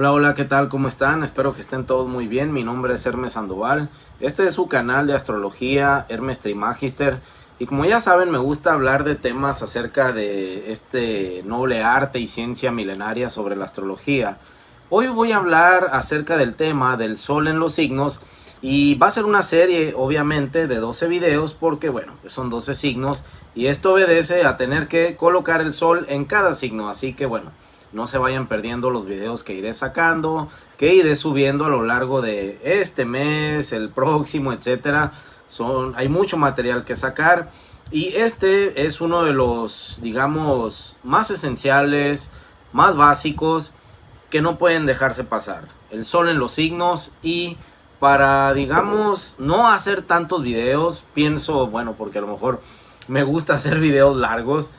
Hola, hola, ¿qué tal? ¿Cómo están? Espero que estén todos muy bien. Mi nombre es Hermes Sandoval. Este es su canal de astrología, Hermes Trimagister. Y como ya saben, me gusta hablar de temas acerca de este noble arte y ciencia milenaria sobre la astrología. Hoy voy a hablar acerca del tema del sol en los signos. Y va a ser una serie, obviamente, de 12 videos porque, bueno, son 12 signos. Y esto obedece a tener que colocar el sol en cada signo. Así que, bueno, no se vayan perdiendo los videos que iré sacando, que iré subiendo a lo largo de este mes, el próximo, etcétera. Hay mucho material que sacar y este es uno de los, digamos, más esenciales, más básicos que no pueden dejarse pasar. El sol en los signos. Y para, digamos, no hacer tantos videos, pienso, bueno, porque a lo mejor me gusta hacer videos largos.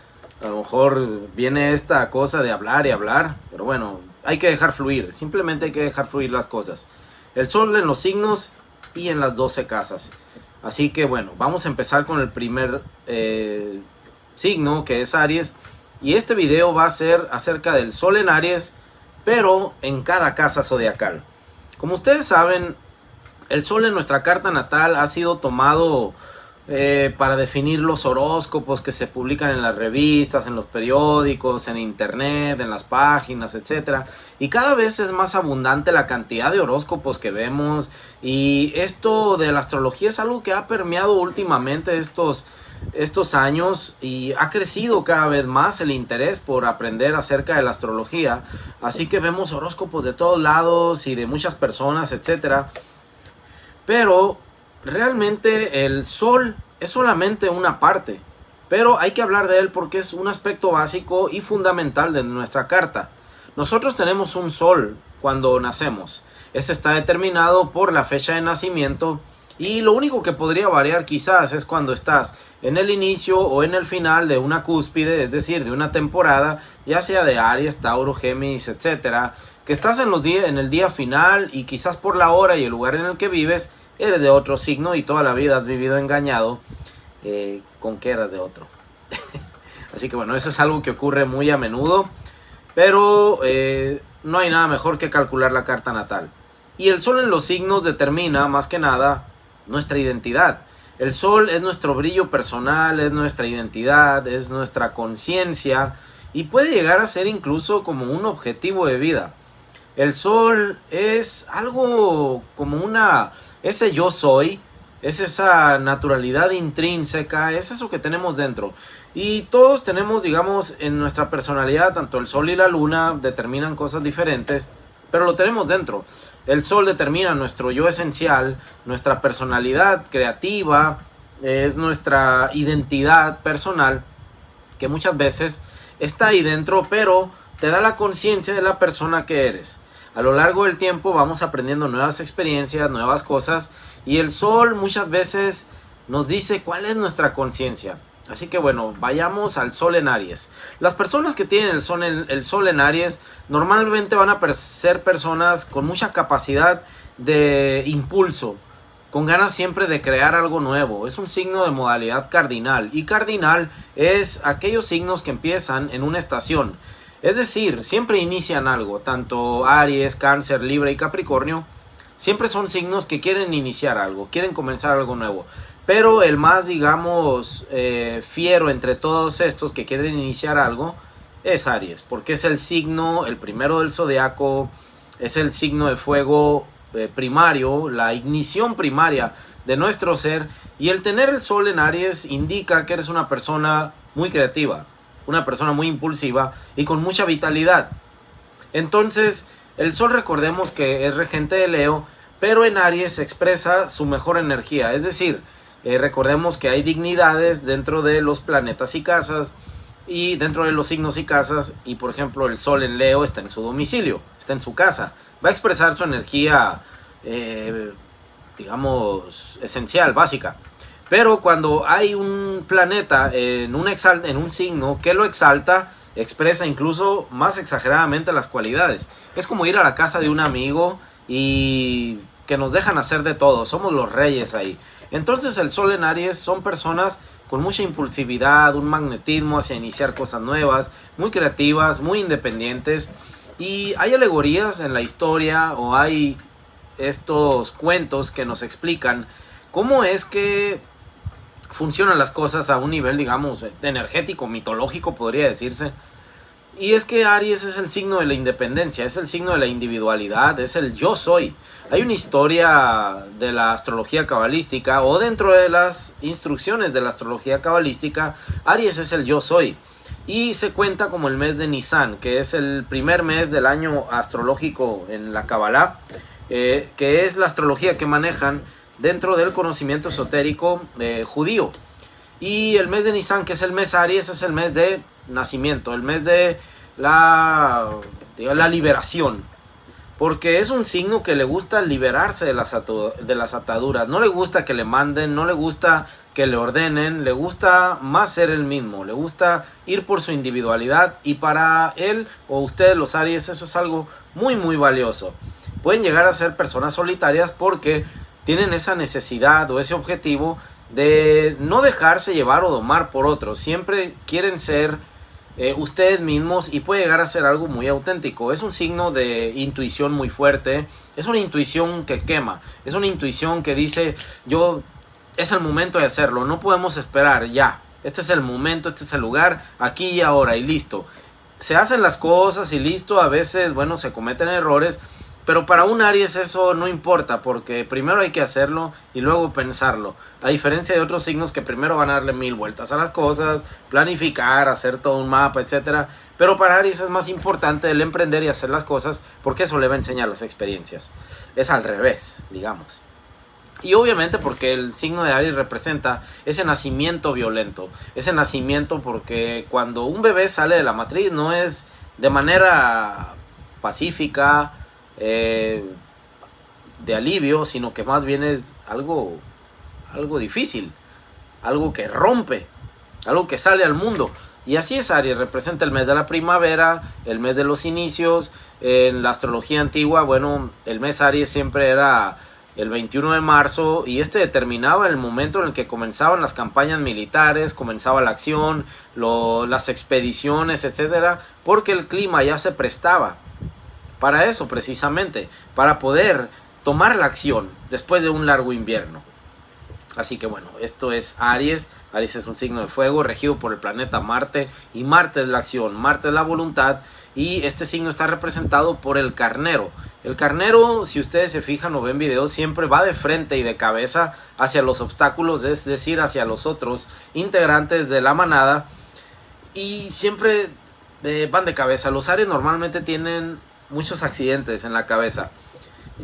A lo mejor viene esta cosa de hablar y hablar, pero bueno, hay que dejar fluir, simplemente hay que dejar fluir las cosas. El sol en los signos y en las 12 casas. Así que bueno, vamos a empezar con el primer signo, que es Aries. Y este video va a ser acerca del sol en Aries, pero en cada casa zodiacal. Como ustedes saben, el sol en nuestra carta natal ha sido tomado para definir los horóscopos que se publican en las revistas, en los periódicos, en internet, en las páginas, etcétera. Y cada vez es más abundante la cantidad de horóscopos que vemos. Y esto de la astrología es algo que ha permeado últimamente estos años y ha crecido cada vez más el interés por aprender acerca de la astrología. Así que vemos horóscopos de todos lados y de muchas personas, etcétera. Pero realmente el sol es solamente una parte, pero hay que hablar de él porque es un aspecto básico y fundamental de nuestra carta. Nosotros tenemos un sol cuando nacemos. Ese está determinado por la fecha de nacimiento y lo único que podría variar quizás es cuando estás en el inicio o en el final de una cúspide, es decir, de una temporada, ya sea de Aries, Tauro, Géminis, etcétera, que estás en el día final y quizás por la hora y el lugar en el que vives eres de otro signo y toda la vida has vivido engañado con que eras de otro. Así que bueno, eso es algo que ocurre muy a menudo, pero no hay nada mejor que calcular la carta natal. Y el sol en los signos determina más que nada nuestra identidad. El sol es nuestro brillo personal, es nuestra identidad, es nuestra conciencia y puede llegar a ser incluso como un objetivo de vida. El sol es algo como ese yo soy, es esa naturalidad intrínseca, es eso que tenemos dentro. Y todos tenemos, digamos, en nuestra personalidad, tanto el sol y la luna determinan cosas diferentes, pero lo tenemos dentro. El sol determina nuestro yo esencial, nuestra personalidad creativa, es nuestra identidad personal, que muchas veces está ahí dentro, pero te da la conciencia de la persona que eres. A lo largo del tiempo vamos aprendiendo nuevas experiencias, nuevas cosas, y el sol muchas veces nos dice cuál es nuestra conciencia. Así que bueno, vayamos al sol en Aries. Las personas que tienen el sol en Aries normalmente van a ser personas con mucha capacidad de impulso, con ganas siempre de crear algo nuevo. Es un signo de modalidad cardinal, y cardinal es aquellos signos que empiezan en una estación. Es decir, siempre inician algo, tanto Aries, Cáncer, Libra y Capricornio, siempre son signos que quieren iniciar algo, quieren comenzar algo nuevo. Pero el más, digamos, fiero entre todos estos que quieren iniciar algo es Aries, porque es el signo, el primero del zodiaco, es el signo de fuego primario, la ignición primaria de nuestro ser, y el tener el sol en Aries indica que eres una persona muy creativa, una persona muy impulsiva y con mucha vitalidad. Entonces, el sol, recordemos que es regente de Leo, pero en Aries expresa su mejor energía. Es decir, recordemos que hay dignidades dentro de los planetas y casas, y dentro de los signos y casas, y por ejemplo el sol en Leo está en su domicilio, está en su casa. Va a expresar su energía, digamos, esencial, básica. Pero cuando hay un planeta en un signo que lo exalta, expresa incluso más exageradamente las cualidades. Es como ir a la casa de un amigo y que nos dejan hacer de todo, somos los reyes ahí. Entonces el sol en Aries son personas con mucha impulsividad, un magnetismo hacia iniciar cosas nuevas, muy creativas, muy independientes. Y hay alegorías en la historia o hay estos cuentos que nos explican cómo es que funcionan las cosas a un nivel, digamos, energético, mitológico, podría decirse. Y es que Aries es el signo de la independencia, es el signo de la individualidad, es el yo soy. Hay una historia de la astrología cabalística, o dentro de las instrucciones de la astrología cabalística, Aries es el yo soy. Y se cuenta como el mes de Nisan, que es el primer mes del año astrológico en la Kabbalah, que es la astrología que manejan dentro del conocimiento esotérico judío. Y el mes de Nisan, que es el mes Aries, es el mes de nacimiento, el mes de la liberación, porque es un signo que le gusta liberarse de las ataduras, no le gusta que le manden, no le gusta que le ordenen, le gusta más ser el mismo, le gusta ir por su individualidad, y para él o ustedes los Aries eso es algo muy muy valioso. Pueden llegar a ser personas solitarias porque tienen esa necesidad o ese objetivo de no dejarse llevar o domar por otros, siempre quieren ser ustedes mismos, y puede llegar a ser algo muy auténtico. Es un signo de intuición muy fuerte, es una intuición que quema, es una intuición que dice es el momento de hacerlo, no podemos esperar, ya, este es el momento, este es el lugar, aquí y ahora, y listo. Se hacen las cosas y listo, a veces, bueno, se cometen errores, pero para un Aries eso no importa, porque primero hay que hacerlo y luego pensarlo. A diferencia de otros signos que primero van a darle 1000 vueltas a las cosas, planificar, hacer todo un mapa, etc. Pero para Aries es más importante el emprender y hacer las cosas, porque eso le va a enseñar las experiencias. Es al revés, digamos. Y obviamente porque el signo de Aries representa ese nacimiento violento, ese nacimiento porque cuando un bebé sale de la matriz no es de manera pacífica, de alivio, sino que más bien es algo difícil, algo que rompe, algo que sale al mundo. Y así es Aries, representa el mes de la primavera, el mes de los inicios. En la astrología antigua, bueno, el mes Aries siempre era el 21 de marzo, y este determinaba el momento en el que comenzaban las campañas militares, comenzaba la acción, las expediciones, etcétera, porque el clima ya se prestaba para eso, precisamente, para poder tomar la acción después de un largo invierno. Así que bueno, esto es Aries. Aries es un signo de fuego regido por el planeta Marte, y Marte es la acción, Marte es la voluntad, y este signo está representado por el carnero. El carnero, si ustedes se fijan o ven videos, siempre va de frente y de cabeza hacia los obstáculos, es decir, hacia los otros integrantes de la manada, y siempre van de cabeza. Los Aries normalmente tienen muchos accidentes en la cabeza.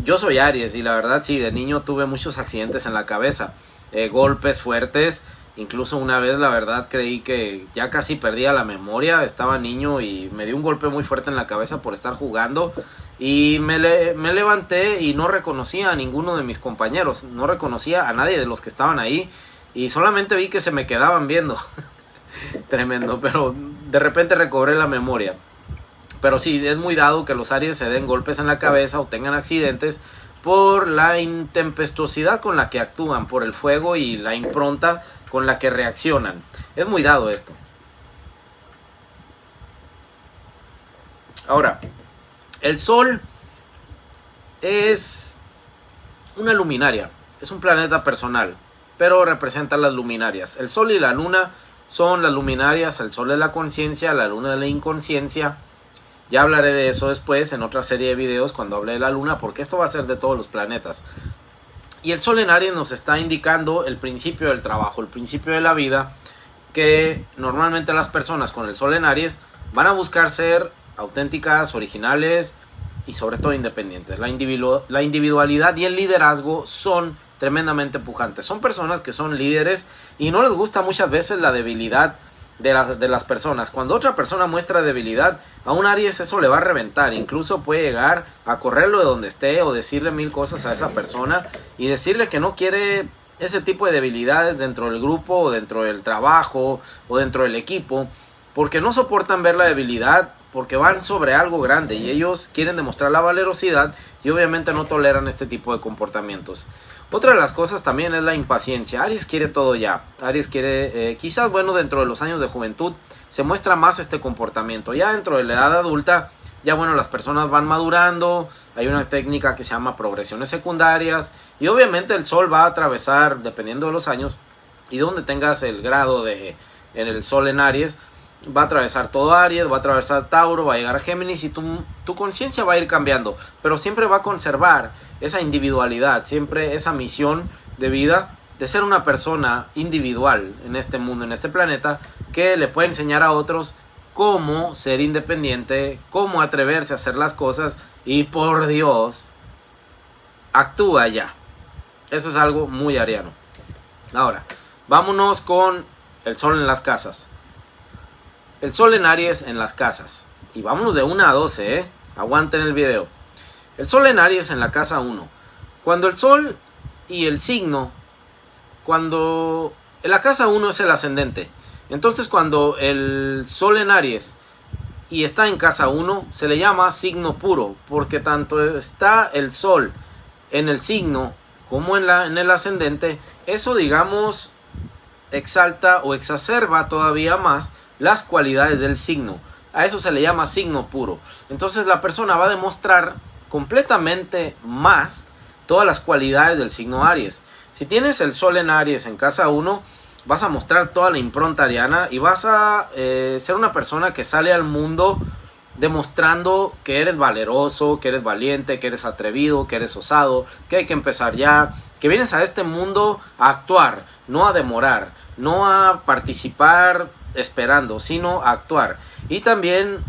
Yo soy Aries y la verdad sí, de niño tuve muchos accidentes en la cabeza, golpes fuertes. Incluso una vez la verdad creí que ya casi perdía la memoria, estaba niño y me dio un golpe muy fuerte en la cabeza por estar jugando, y me levanté y no reconocía a ninguno de mis compañeros, no reconocía a nadie de los que estaban ahí, y solamente vi que se me quedaban viendo. Tremendo, pero de repente recobré la memoria. Pero sí, es muy dado que los Aries se den golpes en la cabeza o tengan accidentes por la intempestuosidad con la que actúan, por el fuego y la impronta con la que reaccionan. Es muy dado esto. Ahora, el Sol es una luminaria, es un planeta personal, pero representa las luminarias. El Sol y la Luna son las luminarias, el Sol es la conciencia, la Luna es la inconsciencia. Ya hablaré de eso después en otra serie de videos cuando hable de la Luna, porque esto va a ser de todos los planetas. Y el Sol en Aries nos está indicando el principio del trabajo, el principio de la vida, que normalmente las personas con el Sol en Aries van a buscar ser auténticas, originales y sobre todo independientes. La individualidad y el liderazgo son tremendamente pujantes. Son personas que son líderes y no les gusta muchas veces la debilidad de las personas. Cuando otra persona muestra debilidad, a un Aries eso le va a reventar. Incluso puede llegar a correrlo de donde esté o decirle 1000 cosas a esa persona y decirle que no quiere ese tipo de debilidades dentro del grupo o dentro del trabajo o dentro del equipo, porque no soportan ver la debilidad, porque van sobre algo grande y ellos quieren demostrar la valerosidad y obviamente no toleran este tipo de comportamientos. Otra de las cosas también es la impaciencia. Aries quiere todo ya. Aries quiere, quizás bueno, dentro de los años de juventud se muestra más este comportamiento. Ya dentro de la edad adulta ya bueno, las personas van madurando, hay una técnica que se llama progresiones secundarias, y obviamente el Sol va a atravesar, dependiendo de los años, y donde tengas el grado en el Sol en Aries, va a atravesar todo Aries, va a atravesar Tauro, va a llegar a Géminis, y tu conciencia va a ir cambiando, pero siempre va a conservar esa individualidad, siempre esa misión de vida, de ser una persona individual en este mundo, en este planeta, que le puede enseñar a otros cómo ser independiente, cómo atreverse a hacer las cosas, y por Dios, actúa ya. Eso es algo muy ariano. Ahora, vámonos con el Sol en las casas. El Sol en Aries en las casas. Y vámonos de 1 a 12, aguanten el video. El Sol en Aries en la casa 1. Cuando el Sol y el signo, cuando en la casa 1 es el ascendente. Entonces cuando el Sol en Aries y está en casa 1, se le llama signo puro, porque tanto está el Sol en el signo como en el ascendente, eso digamos exalta o exacerba todavía más las cualidades del signo. A eso se le llama signo puro. Entonces la persona va a demostrar completamente más todas las cualidades del signo Aries. Si tienes el Sol en Aries en casa 1, vas a mostrar toda la impronta ariana y vas a ser una persona que sale al mundo demostrando que eres valeroso, que eres valiente, que eres atrevido, que eres osado, que hay que empezar ya, que vienes a este mundo a actuar, no a demorar, no a participar esperando, sino a actuar. Y también,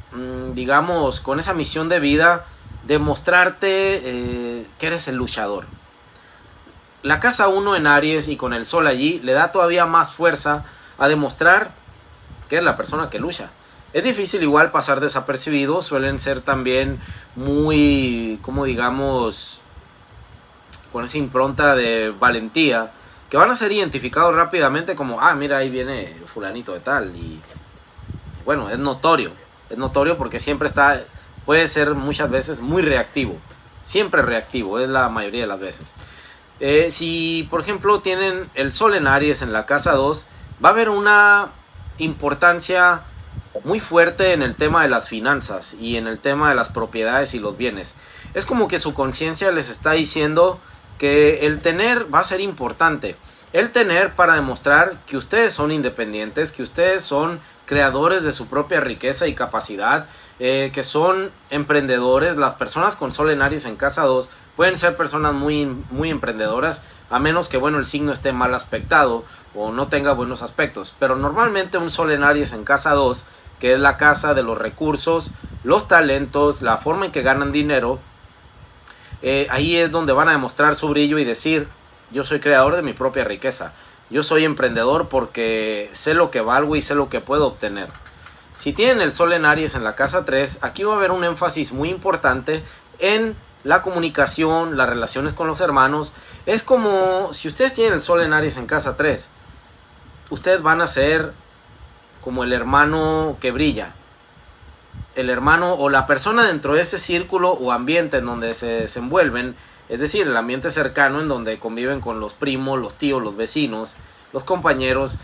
digamos, con esa misión de vida, demostrarte que eres el luchador. La casa 1 en Aries y con el Sol allí le da todavía más fuerza a demostrar que es la persona que lucha. Es difícil igual pasar desapercibido, suelen ser también muy, como digamos, con esa impronta de valentía, que van a ser identificados rápidamente como, mira, ahí viene fulanito de tal. Y bueno, es notorio porque siempre puede ser muchas veces muy reactivo, siempre reactivo, es la mayoría de las veces. Si por ejemplo tienen el Sol en Aries en la casa 2, va a haber una importancia muy fuerte en el tema de las finanzas y en el tema de las propiedades y los bienes. Es como que su conciencia les está diciendo que el tener va a ser importante. El tener para demostrar que ustedes son independientes, que ustedes son creadores de su propia riqueza y capacidad, que son emprendedores. Las personas con Sol en Aries en casa 2 pueden ser personas muy, muy emprendedoras, a menos que bueno, el signo esté mal aspectado o no tenga buenos aspectos. Pero normalmente un Sol en Aries en casa 2, que es la casa de los recursos, los talentos, la forma en que ganan dinero, ahí es donde van a demostrar su brillo y decir, yo soy creador de mi propia riqueza. Yo soy emprendedor porque sé lo que valgo y sé lo que puedo obtener. Si tienen el Sol en Aries en la casa 3, aquí va a haber un énfasis muy importante en la comunicación, las relaciones con los hermanos. Es como si ustedes tienen el Sol en Aries en casa 3, ustedes van a ser como el hermano que brilla, el hermano o la persona dentro de ese círculo o ambiente en donde se desenvuelven, es decir, el ambiente cercano en donde conviven con los primos, los tíos, los vecinos, los compañeros.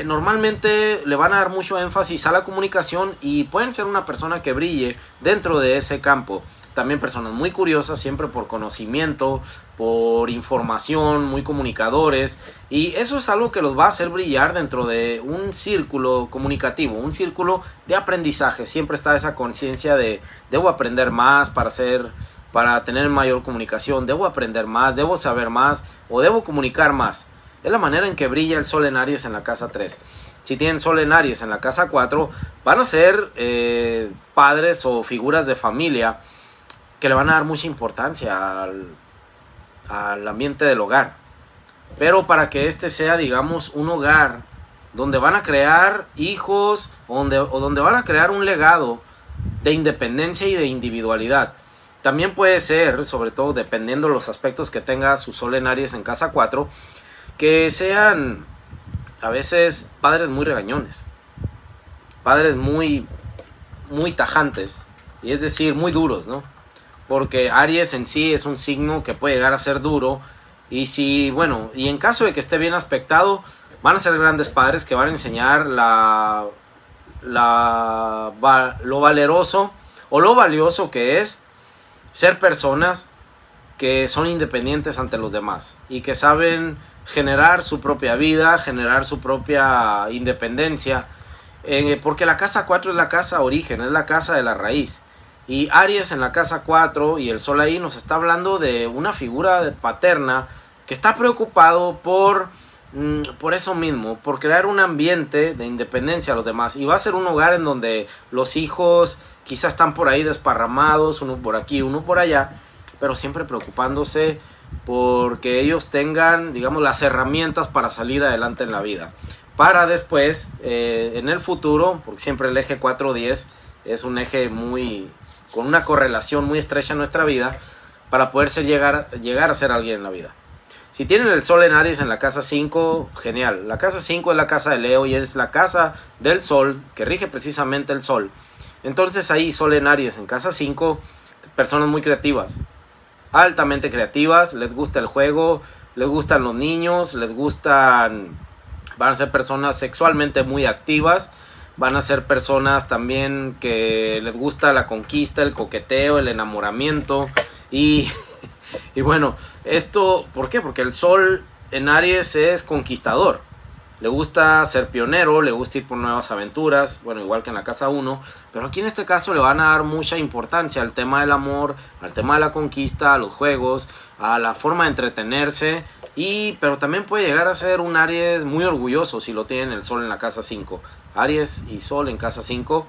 Normalmente le van a dar mucho énfasis a la comunicación y pueden ser una persona que brille dentro de ese campo. También personas muy curiosas, siempre por conocimiento, por información, muy comunicadores. Y eso es algo que los va a hacer brillar dentro de un círculo comunicativo, un círculo de aprendizaje. Siempre está esa conciencia de debo aprender más para tener mayor comunicación, debo aprender más, debo saber más o debo comunicar más. Es la manera en que brilla el Sol en Aries en la casa 3. Si tienen Sol en Aries en la casa 4, van a ser padres o figuras de familia que le van a dar mucha importancia al ambiente del hogar. Pero para que este sea, digamos, un hogar donde van a crear hijos o donde van a crear un legado de independencia y de individualidad. También puede ser, sobre todo dependiendo de los aspectos que tenga su Sol en Aries en casa 4, que sean a veces padres muy regañones, padres muy, muy tajantes, y es decir, muy duros, ¿no? Porque Aries en sí es un signo que puede llegar a ser duro, y en caso de que esté bien aspectado, van a ser grandes padres que van a enseñar lo valeroso o lo valioso que es ser personas que son independientes ante los demás y que saben generar su propia vida, generar su propia independencia, porque la casa 4 es la casa origen, es la casa de la raíz. Y Aries en la casa 4 y el Sol ahí nos está hablando de una figura paterna que está preocupado por eso mismo, por crear un ambiente de independencia a los demás. Y va a ser un hogar en donde los hijos quizás están por ahí desparramados, uno por aquí, uno por allá, pero siempre preocupándose porque ellos tengan, digamos, las herramientas para salir adelante en la vida. Para después, en el futuro, porque siempre el eje 4-10 es un eje con una correlación muy estrecha en nuestra vida, para poder llegar a ser alguien en la vida. Si tienen el Sol en Aries en la casa 5, genial. La casa 5 es la casa de Leo y es la casa del Sol, que rige precisamente el Sol. Entonces ahí Sol en Aries en casa 5, personas muy creativas, altamente creativas, les gusta el juego, les gustan los niños, van a ser personas sexualmente muy activas, van a ser personas también que les gusta la conquista, el coqueteo, el enamoramiento y bueno, esto, ¿por qué? Porque el Sol en Aries es conquistador. Le gusta ser pionero, le gusta ir por nuevas aventuras, bueno, igual que en la casa 1, pero aquí en este caso le van a dar mucha importancia al tema del amor, al tema de la conquista, a los juegos, a la forma de entretenerse, pero también puede llegar a ser un Aries muy orgulloso si lo tienen el Sol en la casa 5. Aries y Sol en casa 5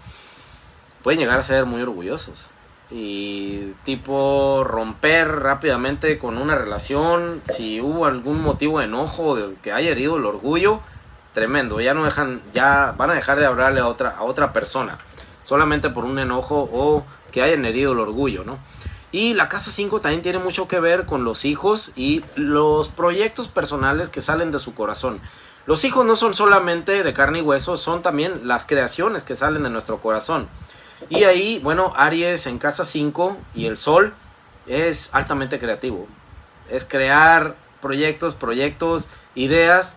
pueden llegar a ser muy orgullosos y tipo romper rápidamente con una relación si hubo algún motivo de enojo, de que haya herido el orgullo. Tremendo, ya van a dejar de hablarle a otra persona solamente por un enojo o que hayan herido el orgullo, ¿no? Y la casa 5 también tiene mucho que ver con los hijos y los proyectos personales que salen de su corazón. Los hijos no son solamente de carne y hueso, son también las creaciones que salen de nuestro corazón. Y ahí, bueno, Aries en casa 5 y el Sol es altamente creativo. Es crear proyectos, ideas,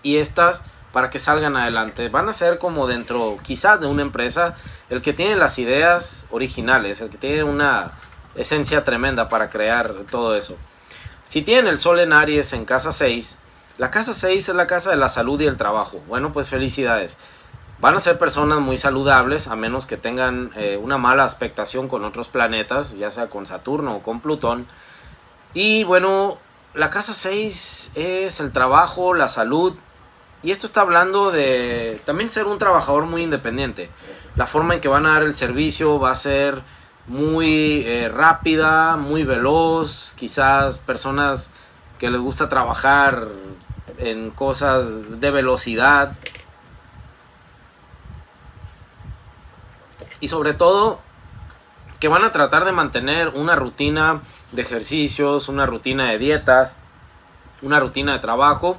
y estas para que salgan adelante. Van a ser como dentro quizás de una empresa el que tiene las ideas originales, el que tiene una esencia tremenda para crear todo eso. Si tienen el Sol en Aries en casa 6, la casa 6 es la casa de la salud y el trabajo. Bueno, pues felicidades. Van a ser personas muy saludables, a menos que tengan una mala aspectación con otros planetas, ya sea con Saturno o con Plutón. Y bueno, la casa 6 es el trabajo, la salud. Y esto está hablando de también ser un trabajador muy independiente. La forma en que van a dar el servicio va a ser muy rápida, muy veloz. Quizás personas que les gusta trabajar en cosas de velocidad. Y sobre todo, que van a tratar de mantener una rutina de ejercicios, una rutina de dietas, una rutina de trabajo.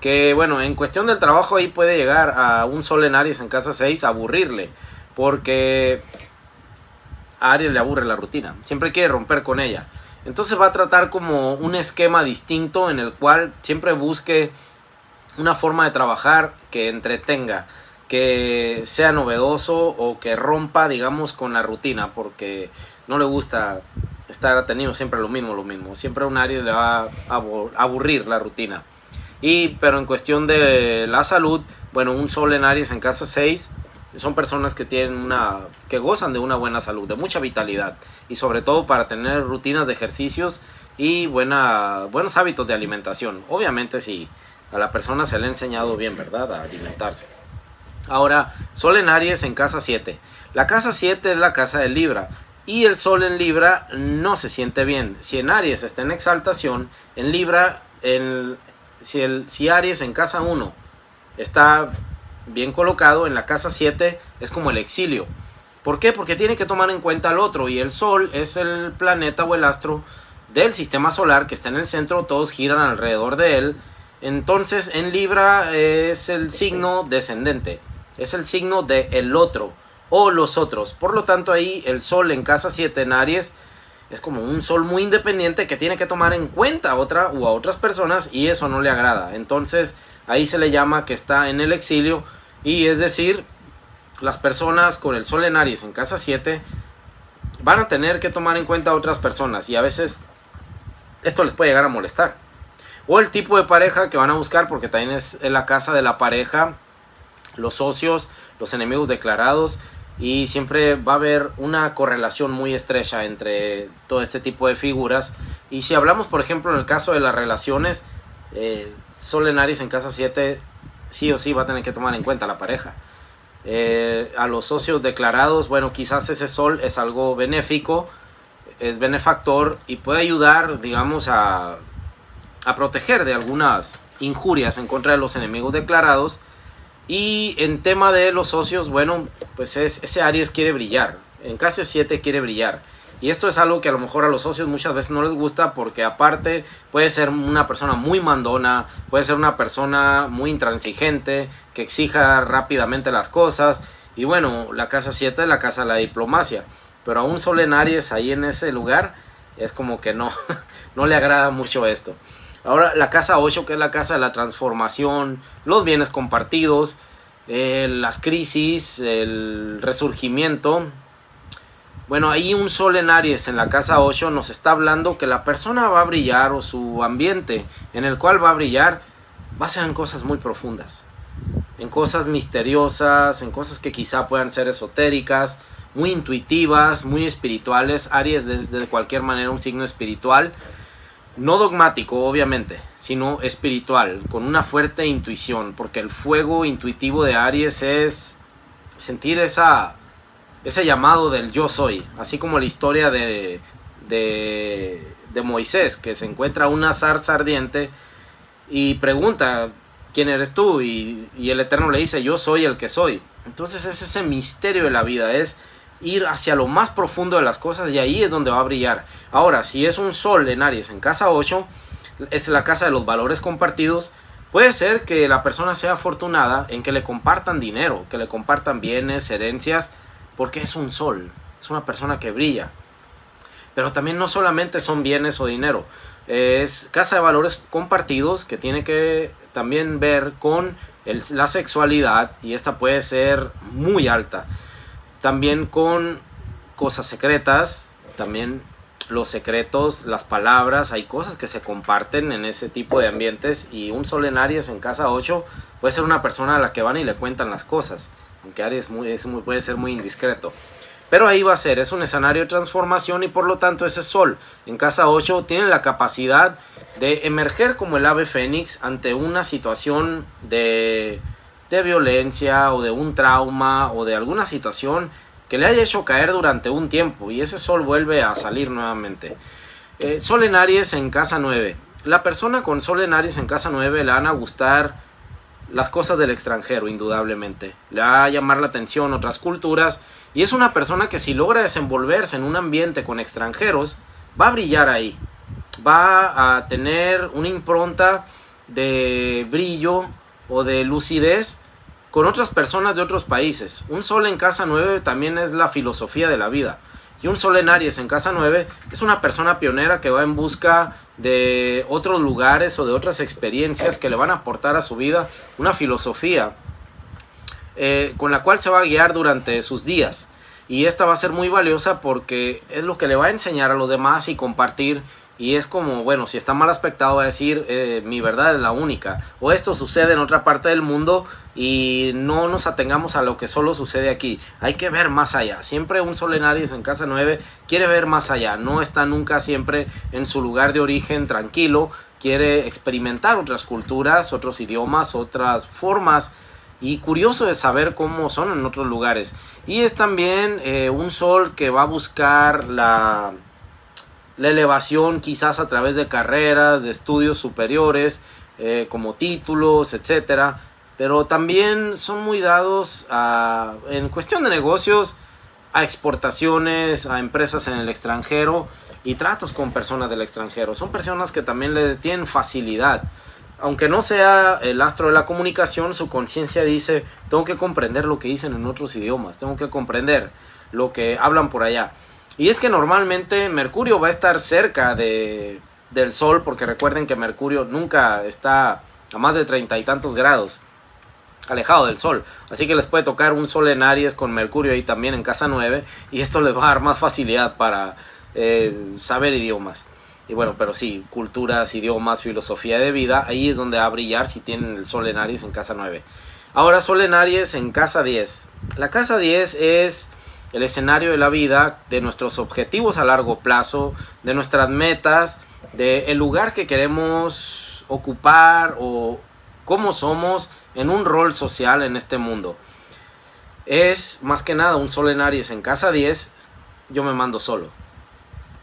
Que bueno, en cuestión del trabajo ahí puede llegar a un Sol en Aries en casa 6 a aburrirle. Porque a Aries le aburre la rutina, siempre quiere romper con ella. Entonces va a tratar como un esquema distinto en el cual siempre busque una forma de trabajar que entretenga, que sea novedoso o que rompa, digamos, con la rutina, porque no le gusta estar teniendo siempre lo mismo. Siempre a un Aries le va a aburrir la rutina. Pero en cuestión de la salud, bueno, un Sol en Aries en casa 6 son personas que que gozan de una buena salud, de mucha vitalidad, y sobre todo para tener rutinas de ejercicios y buenos hábitos de alimentación. Obviamente si a la persona se le ha enseñado bien, ¿verdad?, a alimentarse. Ahora, Sol en Aries en casa 7. La casa 7 es la casa de Libra. Y el Sol en Libra no se siente bien. Si en Aries está en exaltación, en Libra, si Aries en casa 1 está bien colocado, en la casa 7 es como el exilio. ¿Por qué? Porque tiene que tomar en cuenta al otro. Y el Sol es el planeta o el astro del sistema solar que está en el centro. Todos giran alrededor de él. Entonces en Libra es el signo descendente. Es el signo del otro o los otros. Por lo tanto ahí el Sol en casa 7 en Aries es como un Sol muy independiente que tiene que tomar en cuenta a otras personas, y eso no le agrada. Entonces ahí se le llama que está en el exilio, y es decir, las personas con el Sol en Aries en casa 7 van a tener que tomar en cuenta a otras personas y a veces esto les puede llegar a molestar. O el tipo de pareja que van a buscar, porque también es en la casa de la pareja, los socios, los enemigos declarados, y siempre va a haber una correlación muy estrecha entre todo este tipo de figuras. Y si hablamos, por ejemplo, en el caso de las relaciones, Sol en Aries en casa 7 sí o sí va a tener que tomar en cuenta a la pareja. A los socios declarados, bueno, quizás ese Sol es algo benéfico, es benefactor y puede ayudar, digamos, a proteger de algunas injurias en contra de los enemigos declarados. Y en tema de los socios, bueno, pues ese Aries quiere brillar, en casa 7 quiere brillar. Y esto es algo que a lo mejor a los socios muchas veces no les gusta, porque aparte puede ser una persona muy mandona, puede ser una persona muy intransigente, que exija rápidamente las cosas. Y bueno, la casa 7 es la casa de la diplomacia, pero a un Sol en Aries ahí en ese lugar es como que no, no le agrada mucho esto. Ahora la casa 8, que es la casa de la transformación, los bienes compartidos, las crisis, el resurgimiento. Bueno, ahí un Sol en Aries en la casa 8 nos está hablando que la persona va a brillar, o su ambiente en el cual va a brillar va a ser en cosas muy profundas, en cosas misteriosas, en cosas que quizá puedan ser esotéricas, muy intuitivas, muy espirituales. Aries es de cualquier manera un signo espiritual. No dogmático, obviamente, sino espiritual, con una fuerte intuición, porque el fuego intuitivo de Aries es sentir ese llamado del yo soy, así como la historia de Moisés, que se encuentra una zarza ardiente y pregunta, ¿quién eres tú? Y el Eterno le dice, yo soy el que soy. Entonces es ese misterio de la vida, es ir hacia lo más profundo de las cosas, y ahí es donde va a brillar. Ahora, si es un Sol en Aries en casa 8, es la casa de los valores compartidos. Puede ser que la persona sea afortunada en que le compartan dinero, que le compartan bienes, herencias, porque es un Sol, es una persona que brilla. Pero también no solamente son bienes o dinero, es casa de valores compartidos, que tiene que también ver con la sexualidad, y esta puede ser muy alta. También con cosas secretas, también los secretos, las palabras, hay cosas que se comparten en ese tipo de ambientes. Y un Sol en Aries en casa 8 puede ser una persona a la que van y le cuentan las cosas, aunque Aries puede ser muy indiscreto. Pero ahí va a ser, es un escenario de transformación, y por lo tanto ese Sol en casa 8 tiene la capacidad de emerger como el ave fénix ante una situación de violencia, o de un trauma, o de alguna situación que le haya hecho caer durante un tiempo, y ese Sol vuelve a salir nuevamente. Sol en Aries en casa 9. La persona con Sol en Aries en casa 9 le van a gustar las cosas del extranjero, indudablemente. Le va a llamar la atención otras culturas, y es una persona que si logra desenvolverse en un ambiente con extranjeros, va a brillar ahí. Va a tener una impronta de brillo o de lucidez con otras personas de otros países. Un Sol en casa 9 también es la filosofía de la vida. Y un Sol en Aries en casa 9 es una persona pionera que va en busca de otros lugares o de otras experiencias que le van a aportar a su vida una filosofía con la cual se va a guiar durante sus días. Y esta va a ser muy valiosa porque es lo que le va a enseñar a los demás y compartir. Y es como, bueno, si está mal aspectado, va a decir, mi verdad es la única. O esto sucede en otra parte del mundo y no nos atengamos a lo que solo sucede aquí. Hay que ver más allá. Siempre un Sol en Aries en casa 9 quiere ver más allá. No está nunca siempre en su lugar de origen tranquilo. Quiere experimentar otras culturas, otros idiomas, otras formas. Y curioso de saber cómo son en otros lugares. Y es también un Sol que va a buscar la elevación, quizás a través de carreras, de estudios superiores, como títulos, etcétera. Pero también son muy dados en cuestión de negocios, a exportaciones, a empresas en el extranjero y tratos con personas del extranjero. Son personas que también le tienen facilidad. Aunque no sea el astro de la comunicación, su conciencia dice, tengo que comprender lo que dicen en otros idiomas, tengo que comprender lo que hablan por allá. Y es que normalmente Mercurio va a estar cerca del Sol, porque recuerden que Mercurio nunca está a más de 30 y tantos grados. alejado del sol. Así que les puede tocar un sol en Aries con Mercurio ahí también en casa 9. Y esto les va a dar más facilidad para saber idiomas. Y bueno, pero sí, culturas, idiomas, filosofía de vida, ahí es donde va a brillar si tienen el sol en Aries en casa 9. Ahora sol en Aries en casa 10. La casa 10 es el escenario de la vida, de nuestros objetivos a largo plazo, de nuestras metas, del lugar que queremos ocupar o cómo somos en un rol social en este mundo. Es más que nada un sol en Aries en casa 10, yo me mando solo.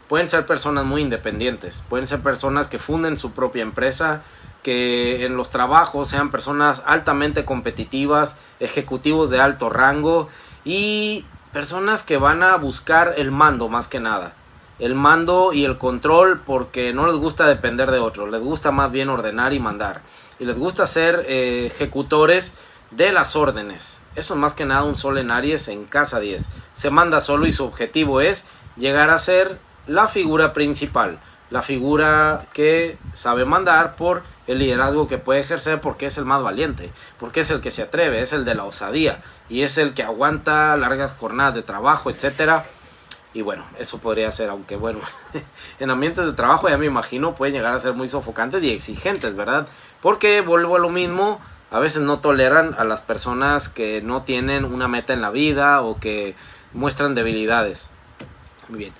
Pueden ser personas muy independientes, pueden ser personas que funden su propia empresa, que en los trabajos sean personas altamente competitivas, ejecutivos de alto rango y personas que van a buscar el mando más que nada. El mando y el control porque no les gusta depender de otros, les gusta más bien ordenar y mandar. Y les gusta ser ejecutores de las órdenes. Eso es más que nada un sol en Aries en casa 10. Se manda solo y su objetivo es llegar a ser la figura principal, la figura que sabe mandar por el liderazgo que puede ejercer porque es el más valiente, porque es el que se atreve, es el de la osadía y es el que aguanta largas jornadas de trabajo, etcétera. Y bueno, eso podría ser, aunque bueno, en ambientes de trabajo ya me imagino pueden llegar a ser muy sofocantes y exigentes, ¿verdad? Porque vuelvo a lo mismo, a veces no toleran a las personas que no tienen una meta en la vida o que muestran debilidades. Muy bien.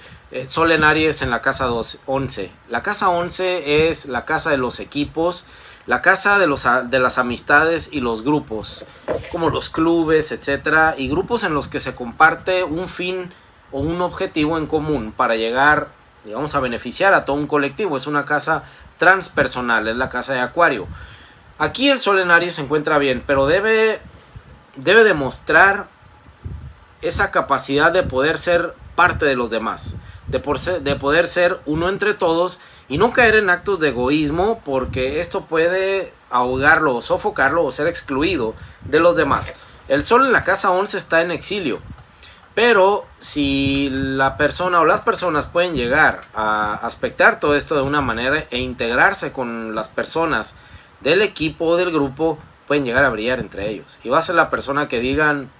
Sol en Aries en la casa 11. La casa 11 es la casa de los equipos, la casa de las amistades y los grupos, como los clubes, etcétera, y grupos en los que se comparte un fin o un objetivo en común para llegar, digamos, a beneficiar a todo un colectivo. Es una casa transpersonal, es la casa de Acuario. Aquí el Sol en Aries se encuentra bien, pero debe demostrar esa capacidad de poder ser parte de los demás, de poder ser uno entre todos y no caer en actos de egoísmo, porque esto puede ahogarlo o sofocarlo o ser excluido de los demás. El Sol en la casa 11 está en exilio, pero si la persona o las personas pueden llegar a aspectar todo esto de una manera e integrarse con las personas del equipo o del grupo, pueden llegar a brillar entre ellos. Y va a ser la persona que digan: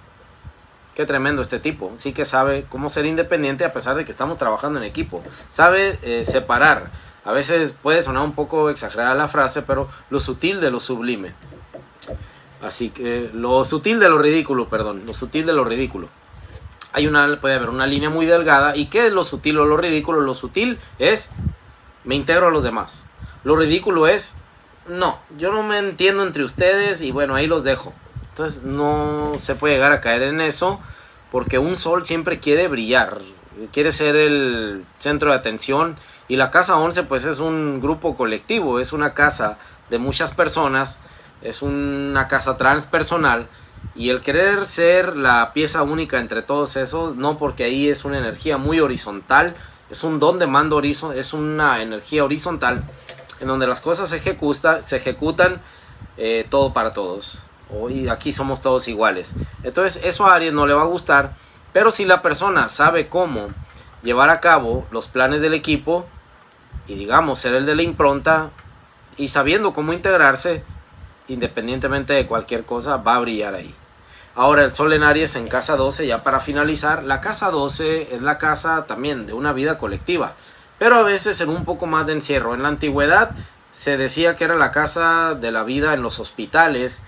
qué tremendo este tipo, sí que sabe cómo ser independiente a pesar de que estamos trabajando en equipo. Sabe separar. A veces puede sonar un poco exagerada la frase, pero lo sutil de lo sublime. Así que lo sutil de lo ridículo, perdón, lo sutil de lo ridículo. Puede haber una línea muy delgada. ¿Y qué es lo sutil o lo ridículo? Lo sutil es: me integro a los demás. Lo ridículo es: no, yo no me entiendo entre ustedes y bueno, ahí los dejo. Entonces no se puede llegar a caer en eso, porque un sol siempre quiere brillar, quiere ser el centro de atención. Y la casa 11 pues es un grupo colectivo, es una casa de muchas personas, es una casa transpersonal. Y el querer ser la pieza única entre todos esos, no, porque ahí es una energía muy horizontal, es un don de mando horizontal, es una energía horizontal en donde las cosas se ejecutan todo para todos. Hoy aquí somos todos iguales. Entonces eso a Aries no le va a gustar, pero si la persona sabe cómo llevar a cabo los planes del equipo y digamos ser el de la impronta y sabiendo cómo integrarse, independientemente de cualquier cosa, va a brillar ahí. Ahora el Sol en Aries en casa 12, ya para finalizar. La casa 12 es la casa también de una vida colectiva, pero a veces en un poco más de encierro. En la antigüedad se decía que era la casa de la vida en los hospitales,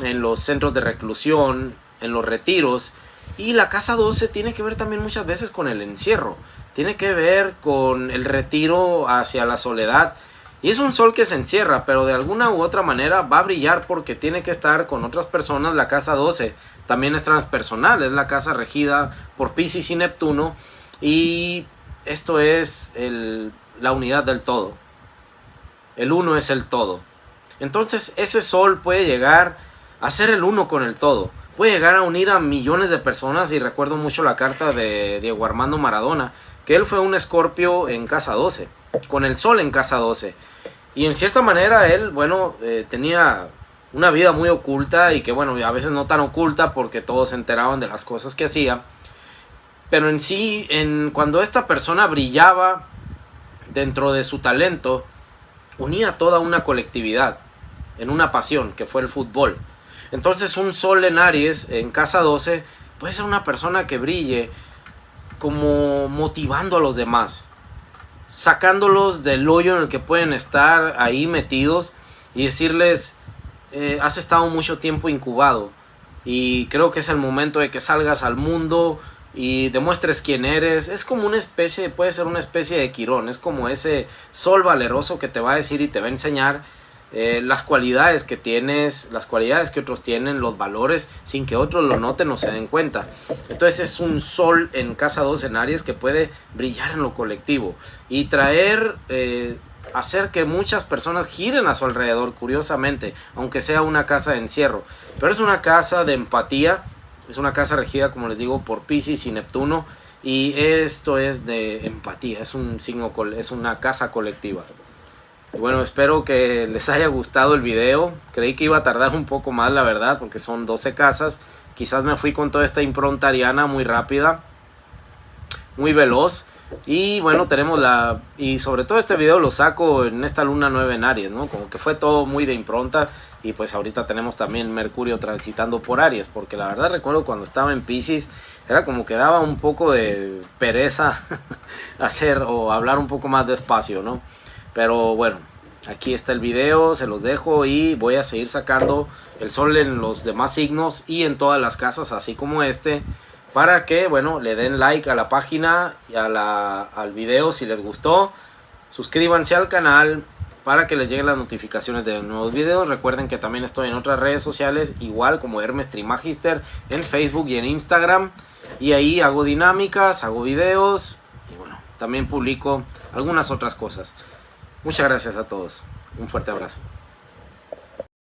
en los centros de reclusión, en los retiros. Y la casa 12 tiene que ver también muchas veces con el encierro, tiene que ver con el retiro hacia la soledad. Y es un sol que se encierra, pero de alguna u otra manera va a brillar porque tiene que estar con otras personas. La casa 12 también es transpersonal, es la casa regida por Piscis y Neptuno. Y esto es la unidad del todo. El uno es el todo. Entonces ese sol puede llegar a ser el uno con el todo. Puede llegar a unir a millones de personas. Y recuerdo mucho la carta de Diego Armando Maradona, que él fue un Escorpio en casa 12, con el sol en casa 12. Y en cierta manera él, bueno, tenía una vida muy oculta y que bueno, a veces no tan oculta porque todos se enteraban de las cosas que hacía. Pero en sí, cuando esta persona brillaba dentro de su talento, unía toda una colectividad en una pasión que fue el fútbol. Entonces un sol en Aries en casa 12 puede ser una persona que brille como motivando a los demás, sacándolos del hoyo en el que pueden estar ahí metidos y decirles, has estado mucho tiempo incubado y creo que es el momento de que salgas al mundo y demuestres quién eres. Es como una especie, puede ser una especie de Quirón, es como ese sol valeroso que te va a decir y te va a enseñar las cualidades que tienes, las cualidades que otros tienen, los valores, sin que otros lo noten o se den cuenta. Entonces es un sol en casa 2 en Aries que puede brillar en lo colectivo y traer, hacer que muchas personas giren a su alrededor, curiosamente, aunque sea una casa de encierro. Pero es una casa de empatía, es una casa regida, como les digo, por Piscis y Neptuno, y esto es de empatía, es un signo, es una casa colectiva. Y bueno, espero que les haya gustado el video. Creí que iba a tardar un poco más, la verdad, porque son 12 casas. Quizás me fui con toda esta impronta ariana muy rápida, muy veloz. Y bueno, tenemos y sobre todo este video lo saco en esta luna nueva en Aries, ¿no? Como que fue todo muy de impronta. Y pues ahorita tenemos también Mercurio transitando por Aries, porque la verdad recuerdo cuando estaba en Piscis, era como que daba un poco de pereza hacer o hablar un poco más despacio, ¿no? Pero bueno, aquí está el video, se los dejo y voy a seguir sacando el sol en los demás signos y en todas las casas, así como este, para que, bueno, le den like a la página y al video si les gustó. Suscríbanse al canal para que les lleguen las notificaciones de nuevos videos. Recuerden que también estoy en otras redes sociales, igual como Hermes Trimagister, en Facebook y en Instagram. Y ahí hago dinámicas, hago videos y bueno, también publico algunas otras cosas. Muchas gracias a todos. Un fuerte abrazo.